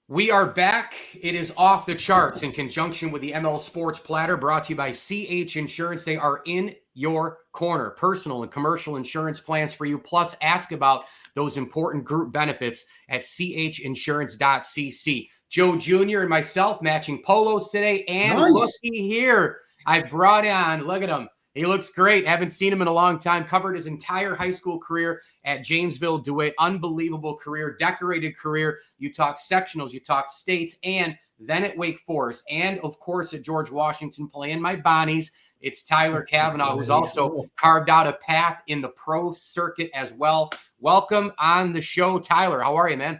We are back. It is off the charts in conjunction with the ML Sports Platter brought to you by CH Insurance. They are in your corner. Personal and commercial insurance plans for you. Plus, ask about those important group benefits at chinsurance.cc. Joe Jr. and myself matching polos today. And Nice. looky here, I brought on, look at him. He looks great. Haven't seen him in a long time. Covered his entire high school career at Jamesville-Dewitt. Unbelievable career, decorated career. You talk sectionals, you talk states, and then at Wake Forest, and of course at George Washington playing my Bonnies. It's Tyler Cavanaugh, who's also carved out a path in the pro circuit as well. Welcome on the show, Tyler. How are you, man?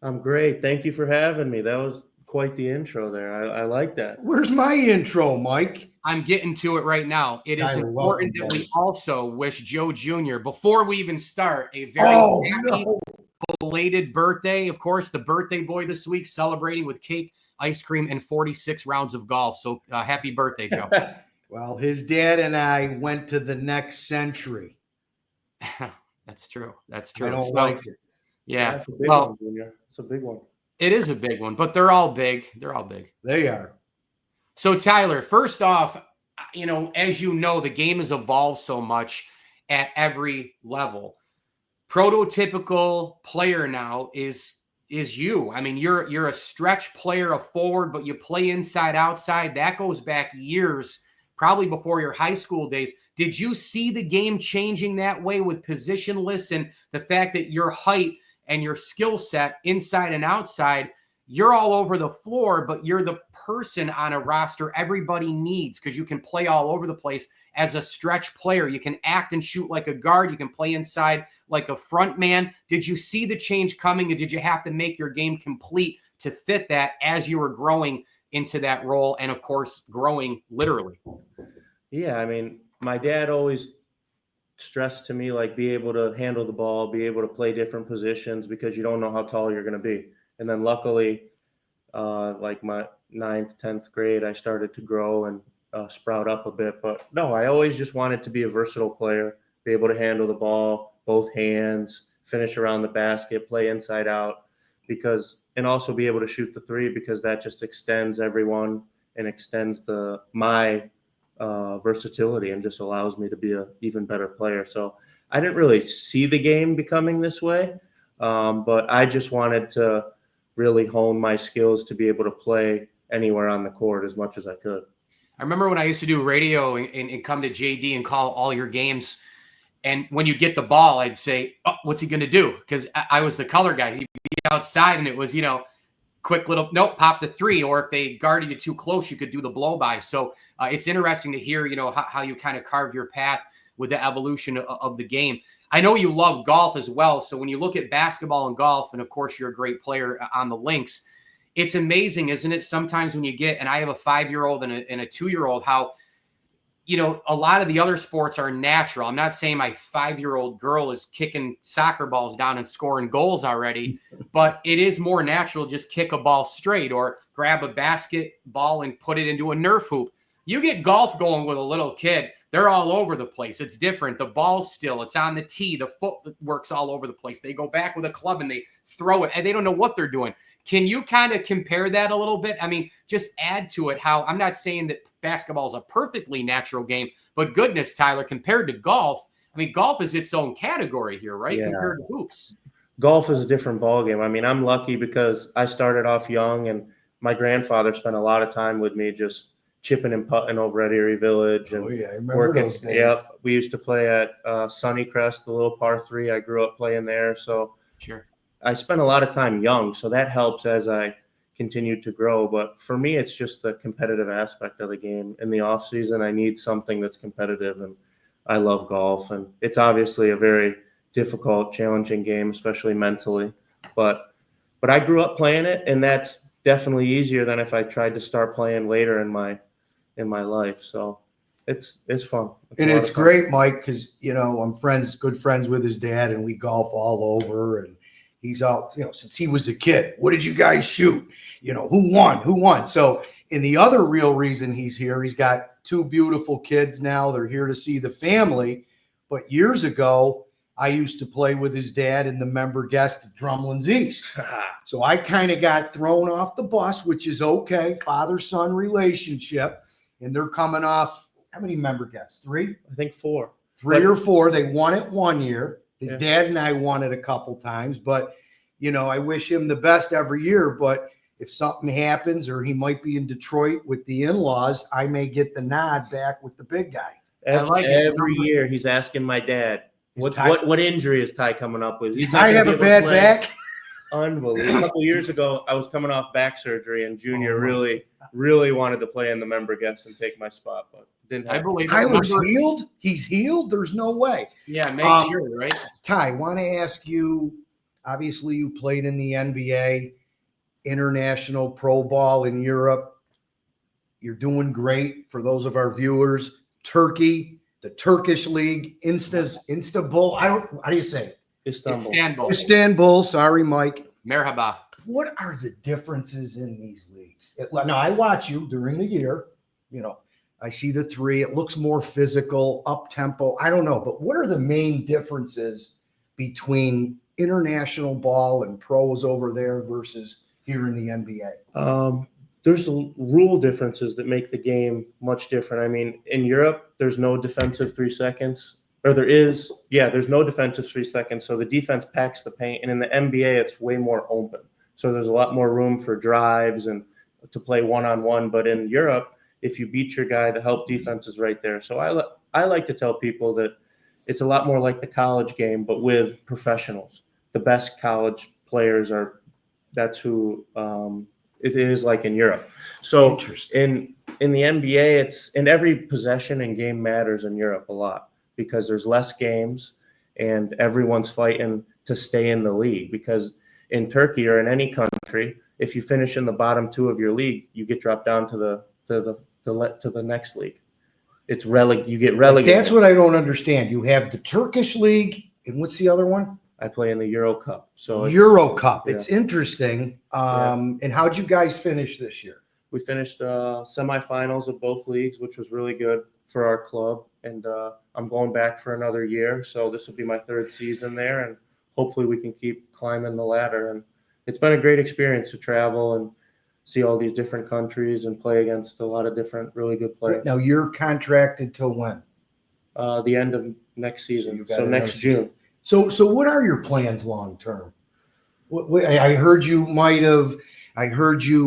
I'm great. Thank you for having me. That was quite the intro there. I like that. Where's my intro, Mike? I'm getting to it right now. It is Tyler, important that welcome, we also wish Joe Jr., before we even start, a very happy belated birthday. Of course, the birthday boy this week, celebrating with cake, ice cream, and 46 rounds of golf. So happy birthday, Joe. Well, his dad and I went to the next century. That's true. That's true. I don't like it. Yeah. That's a big one, Junior. It's a big one. It is a big one, but they're all big. They're all big. They are. So, Tyler, first off, as you know, the game has evolved so much at every level. Prototypical player now is you. I mean, you're a stretch player, a forward, but you play inside, outside. That goes back years, probably before your high school days. Did you see the game changing that way with positionless and the fact that your height and your skill set inside and outside, you're all over the floor, but you're the person on a roster everybody needs because you can play all over the place as a stretch player. You can act and shoot like a guard. You can play inside like a front man. Did you see the change coming, and did you have to make your game complete to fit that as you were growing into that role and, of course, growing literally? Yeah, I mean, my dad always stressed to me, like, be able to handle the ball, be able to play different positions because you don't know how tall you're going to be. And then luckily, like my 9th, 10th grade, I started to grow and sprout up a bit. But no, I always just wanted to be a versatile player, be able to handle the ball, both hands, finish around the basket, play inside out, and also be able to shoot the three because that just extends everyone and extends my versatility and just allows me to be an even better player. So I didn't really see the game becoming this way, but I just wanted to really hone my skills to be able to play anywhere on the court as much as I could. I remember when I used to do radio and come to JD and call all your games. And when you get the ball, I'd say, oh, what's he going to do? Because I was the color guy. He'd be outside and it was, quick little, nope, pop the three. Or if they guarded you too close, you could do the blow by. So it's interesting to hear, how you kind of carved your path with the evolution of the game. I know you love golf as well. So when you look at basketball and golf, and of course you're a great player on the links, it's amazing, isn't it? Sometimes when you get, and I have a 5-year-old and a 2-year-old, how, a lot of the other sports are natural. I'm not saying my 5-year-old girl is kicking soccer balls down and scoring goals already, but it is more natural. Just kick a ball straight or grab a basketball and put it into a Nerf hoop. You get golf going with a little kid, they're all over the place. It's different. The ball's still, it's on the tee. The footwork's all over the place. They go back with a club and they throw it and they don't know what they're doing. Can you kind of compare that a little bit? I mean, just add to it how I'm not saying that basketball is a perfectly natural game, but goodness, Tyler, compared to golf, I mean, golf is its own category here, right? Yeah. Compared to hoops. Golf is a different ballgame. I mean, I'm lucky because I started off young and my grandfather spent a lot of time with me just chipping and putting over at Erie Village and I remember working. those days. Yep, we used to play at Sunnycrest, the little par 3. I grew up playing there, so sure. I spent a lot of time young, so that helps as I continued to grow. But for me, it's just the competitive aspect of the game. In the off season, I need something that's competitive, and I love golf. And it's obviously a very difficult, challenging game, especially mentally. But I grew up playing it, and that's definitely easier than if I tried to start playing later in my life. So it's fun. It's great, Mike, because I'm good friends with his dad, and we golf all over. And he's out, since he was a kid. What did you guys shoot? Who won? So, and the other real reason he's here, he's got 2 beautiful kids now. They're here to see the family. But years ago, I used to play with his dad in the member guest at Drumlin's East. So I kind of got thrown off the bus, which is okay, father-son relationship. And they're coming off, how many member guests? 3? I think 4. 3 or 4. They won it one year. His Yeah. dad and I won it a couple times. But, you know, I wish him the best every year. But if something happens or he might be in Detroit with the in-laws, I may get the nod back with the big guy. Every year he's asking my dad, what injury is Ty coming up with? He's I have a bad back. Unbelievable. A couple years ago, I was coming off back surgery, and Junior really wanted to play in the member guest and take my spot, but didn't happen. I believe Tyler's healed. He's healed. There's no way. Yeah, make sure, right? Ty, want to ask you, obviously you played in the NBA, international pro ball in Europe. You're doing great. For those of our viewers, Turkey, the Turkish league, Istanbul. How do you say it? Istanbul. Sorry, Mike. Merhaba. What are the differences in these leagues? Now, I watch you during the year. You know, I see the 3. It looks more physical, up tempo. I don't know, but what are the main differences between international ball and pros over there versus here in the NBA? There's rule differences that make the game much different. I mean, in Europe, there's no defensive 3 seconds. Or there is, there's no defensive 3 seconds. So the defense packs the paint. And in the NBA, it's way more open. So there's a lot more room for drives and to play one-on-one. But in Europe, if you beat your guy, the help defense is right there. So I like to tell people that it's a lot more like the college game, but with professionals. The best college players that's who it is like in Europe. So in the NBA, it's in every possession and game matters in Europe a lot, because there's less games and everyone's fighting to stay in the league. Because in Turkey or in any country, if you finish in the bottom 2 of your league, you get dropped down to the next league. You get relegated. That's what I don't understand. You have the Turkish league, and what's the other one? I play in the Euro Cup. So Euro Cup. It's interesting. And how'd you guys finish this year? We finished semifinals of both leagues, which was really good for our club. And I'm going back for another year. So this will be my 3rd season there. And hopefully we can keep climbing the ladder. And it's been a great experience to travel and see all these different countries and play against a lot of different really good players. Now you're contracted till when? The end of next season. So next June. So what are your plans long term? I heard you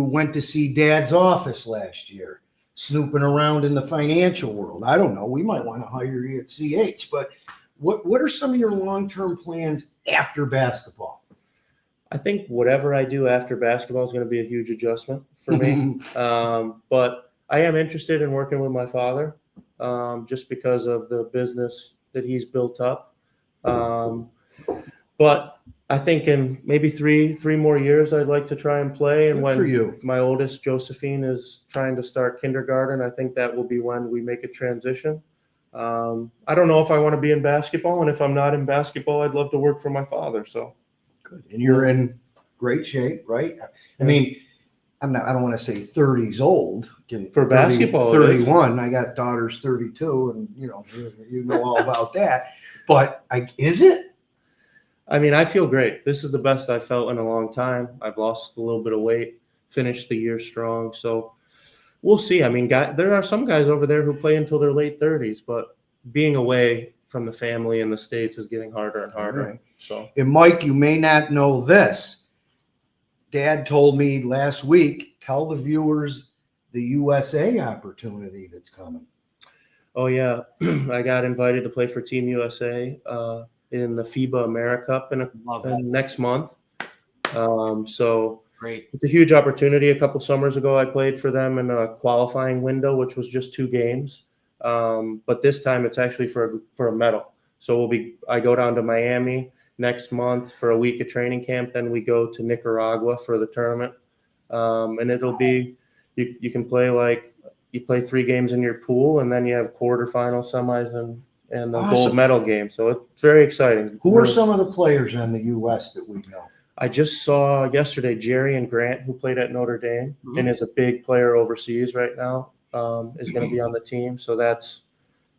went to see Dad's office last year, snooping around in the financial world. I don't know. We might want to hire you at CH, but what are some of your long-term plans after basketball? I think whatever I do after basketball is going to be a huge adjustment for me. But I am interested in working with my father, just because of the business that he's built up. But I think in maybe three more years, I'd like to try and play. And when my oldest, Josephine, is trying to start kindergarten, I think that will be when we make a transition. I don't know if I want to be in basketball, and if I'm not in basketball, I'd love to work for my father. So good. And you're in great shape, right? I mean, I don't want to say 30's old. For basketball, 31. I got daughters 32, and you know all about that. But is it? I mean, I feel great. This is the best I've felt in a long time. I've lost a little bit of weight, finished the year strong. So we'll see. I mean, there are some guys over there who play until their late 30s, but being away from the family in the States is getting harder and harder. Right. So, and Mike, you may not know this. Dad told me last week, tell the viewers the USA opportunity that's coming. Oh, yeah. I got invited to play for Team USA in the FIBA AmeriCup in next month. So great. It's a huge opportunity. A couple summers ago, I played for them in a qualifying window, which was just 2 games. But this time it's actually for a medal. So I go down to Miami next month for a week of training camp. Then we go to Nicaragua for the tournament. And it'll be, you can play you play 3 games in your pool, and then you have quarterfinal, semis, and the gold medal game. So it's very exciting. Who are some of the players in the U.S. that we know? I just saw yesterday Jerry and Grant, who played at Notre Dame and is a big player overseas right now, is going to be on the team. So that's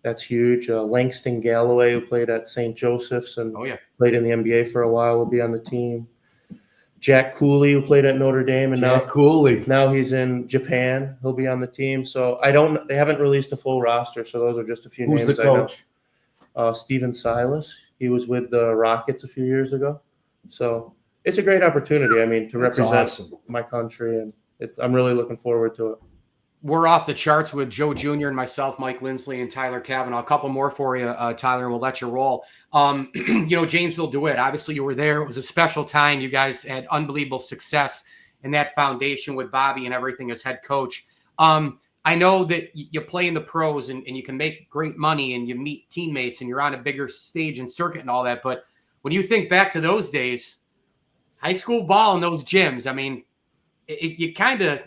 That's huge. Langston Galloway, who played at St. Joseph's and played in the NBA for a while, will be on the team. Jack Cooley, who played at Notre Dame, and now he's in Japan. He'll be on the team. So they haven't released a full roster, so those are just a few names. Who's the coach? I know. Steven Silas. He was with the Rockets a few years ago. So it's a great opportunity. I mean, to represent my country, and I'm really looking forward to it. We're off the charts with Joe Jr. and myself, Mike Lindsley, and Tyler Cavanaugh. A couple more for you, Tyler, and we'll let you roll. Jamesville-Dewitt, obviously you were there. It was a special time. You guys had unbelievable success in that foundation with Bobby and everything as head coach. I know that you play in the pros and you can make great money and you meet teammates and you're on a bigger stage and circuit and all that. But when you think back to those days, high school ball in those gyms, I mean, you kind of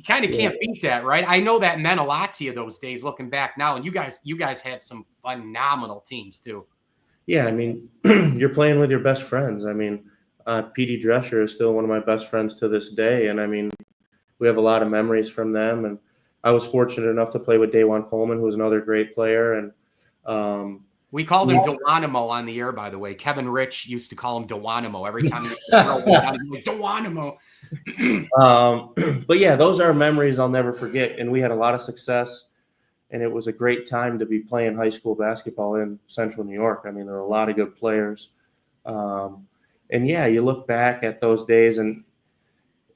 can't beat that, right? I know that meant a lot to you those days looking back now. And you guys had some phenomenal teams too. Yeah, I mean, you're playing with your best friends. I mean, P.D. Drescher is still one of my best friends to this day. And I mean, we have a lot of memories from them. And I was fortunate enough to play with Dajuan Coleman, who was another great player. And we called him Dewanimo on the air, by the way. Kevin Rich used to call him Dewanimo every time he throw one out. Dewanimo. But yeah, those are memories I'll never forget. And we had a lot of success. And it was a great time to be playing high school basketball in Central New York. I mean, there were a lot of good players. And yeah, you look back at those days. And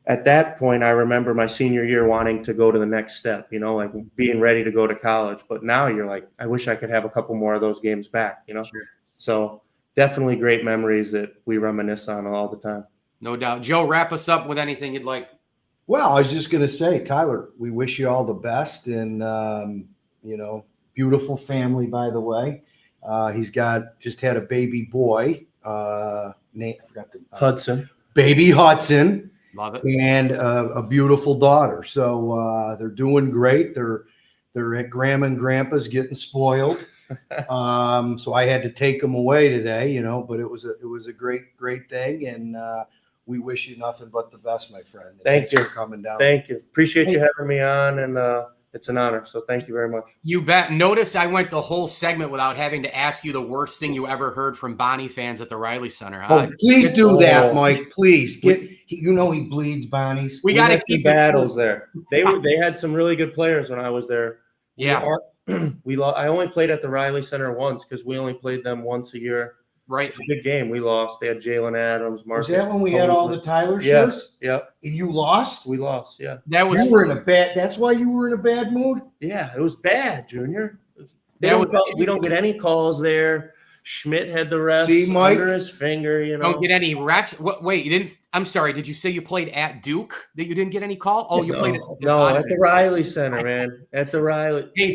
at that point, I remember my senior year wanting to go to the next step, like being ready to go to college. But now you're like, I wish I could have a couple more of those games back, Sure. So definitely great memories that we reminisce on all the time. No doubt. Joe, wrap us up with anything you'd like. Well, I was just going to say, Tyler, we wish you all the best. And, beautiful family, by the way. He's just had a baby boy. Name, I forgot Hudson. Baby Hudson. Love it. And a beautiful daughter. So they're doing great. They're at Grandma and Grandpa's getting spoiled. So I had to take them away today, but it was a great thing. And we wish you nothing but the best, my friend. Thank you for coming down. Thank you. Appreciate you having me on, and it's an honor. So thank you very much. You bet. Notice I went the whole segment without having to ask you the worst thing you ever heard from Bonnie fans at the Riley Center. Huh? Oh, please do that, Mike. Please he bleeds Bonnie's. We got to keep battles there. They had some really good players when I was there. Yeah. I only played at the Riley Center once because we only played them once a year. Right. It's a good game. We lost. They had Jalen Adams, Marcus. Was that when we had all the Tyler shirts? Yes. Yep. And you lost? We lost. Yeah. That's why you were in a bad mood? Yeah, it was bad, Junior. We don't get any calls there. Schmidt had the refs under his finger, Don't get any refs. Wait, you didn't? I'm sorry. Did you say you played at Duke that you didn't get any call? Oh, you played at the Riley Center, man. At the Riley. Hey,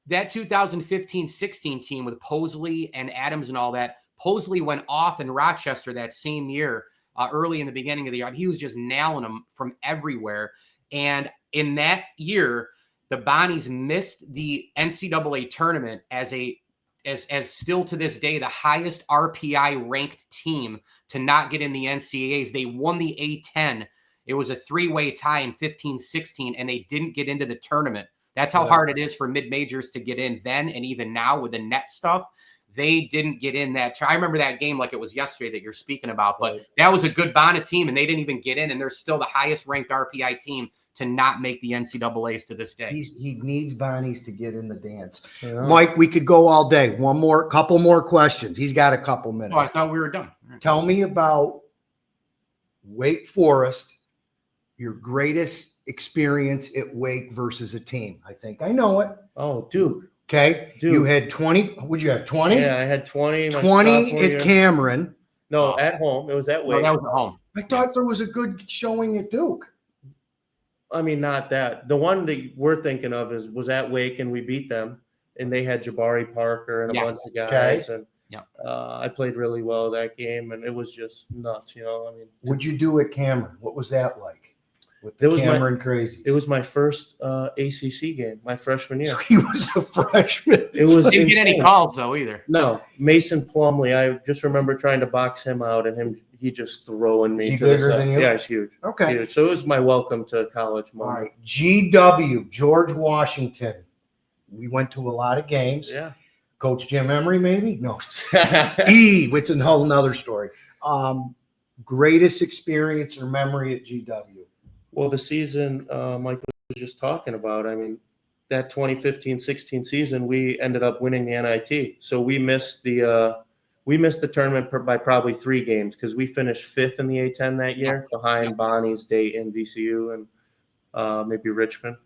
that 2015-16 team with Posley and Adams and all that. Posley went off in Rochester that same year, early in the beginning of the year. He was just nailing them from everywhere. And in that year, the Bonnies missed the NCAA tournament as still to this day, the highest RPI ranked team to not get in the NCAAs. They won the A10. It was a 3-way tie in 15-16, and they didn't get into the tournament. That's how hard it is for mid-majors to get in then, and even now with the net stuff. They didn't get in that. I remember that game like it was yesterday that you're speaking about, but that was a good Bonnet team, and they didn't even get in, and they're still the highest ranked RPI team to not make the NCAAs to this day. He needs Bonnies to get in the dance. Yeah. Mike, we could go all day. Couple more questions. He's got a couple minutes. Oh, I thought we were done. Tell me about Wake Forest, your greatest experience at Wake versus a team. I think I know it. Oh, Duke. Okay. Duke. You had 20. Would you have 20? Yeah, I had 20. 20 at Cameron. No, at home. It was at Wake. No, that was at home. I thought there was a good showing at Duke. I mean, not that. The one that we're thinking of was at Wake, and we beat them. And they had Jabari Parker and a bunch of guys. Okay. And I played really well that game, and it was just nuts, I mean, what'd you do at Cameron? What was that like? With the Cameron Crazies. It was my first ACC game, my freshman year. So he was a freshman. It was didn't get any calls though either. No, Mason Plumlee. I just remember trying to box him out, and he just throwing me. Is he bigger than you? Yeah, he's huge. Okay. Huge. So it was my welcome to college moment. All right. GW, George Washington. we went to a lot of games. Yeah. Coach Jim Emery, maybe? No. It's a whole nother story. Greatest experience or memory at GW? Well, the season Mike was just talking about, I mean, that 2015-16 season, we ended up winning the NIT. So we missed the tournament by probably 3 games because we finished 5th in the A10 that year, behind Bonnie's, Dayton, VCU, and maybe Richmond.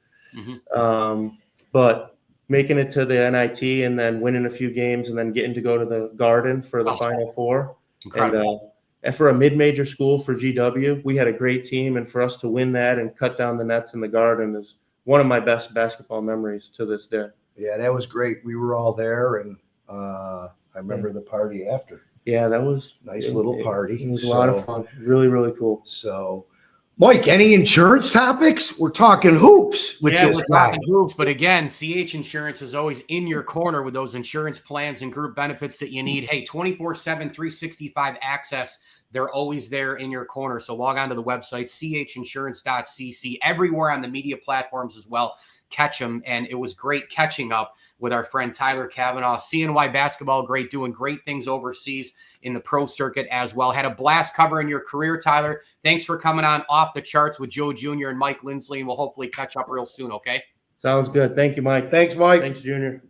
But making it to the NIT and then winning a few games and then getting to go to the Garden for the Final Four. Incredible. And for a mid-major school for GW, we had a great team, and for us to win that and cut down the nets in the Garden is one of my best basketball memories to this day. Yeah, that was great. We were all there, and I remember the party after. Yeah, that was nice little party. It was a lot of fun. Really, really cool. So, Mike, any insurance topics? We're talking hoops with this guy. Talking hoops, but again, CH Insurance is always in your corner with those insurance plans and group benefits that you need. Hey, 24/7, 365 access. They're always there in your corner. So log on to the website, chinsurance.cc, everywhere on the media platforms as well. Catch them. And it was great catching up with our friend Tyler Cavanaugh. CNY basketball, great, doing great things overseas in the pro circuit as well. Had a blast covering your career, Tyler. Thanks for coming on Off the Charts with Joe Jr. and Mike Lindsley, and we'll hopefully catch up real soon, okay? Sounds good. Thank you, Mike. Thanks, Mike. Thanks, Junior.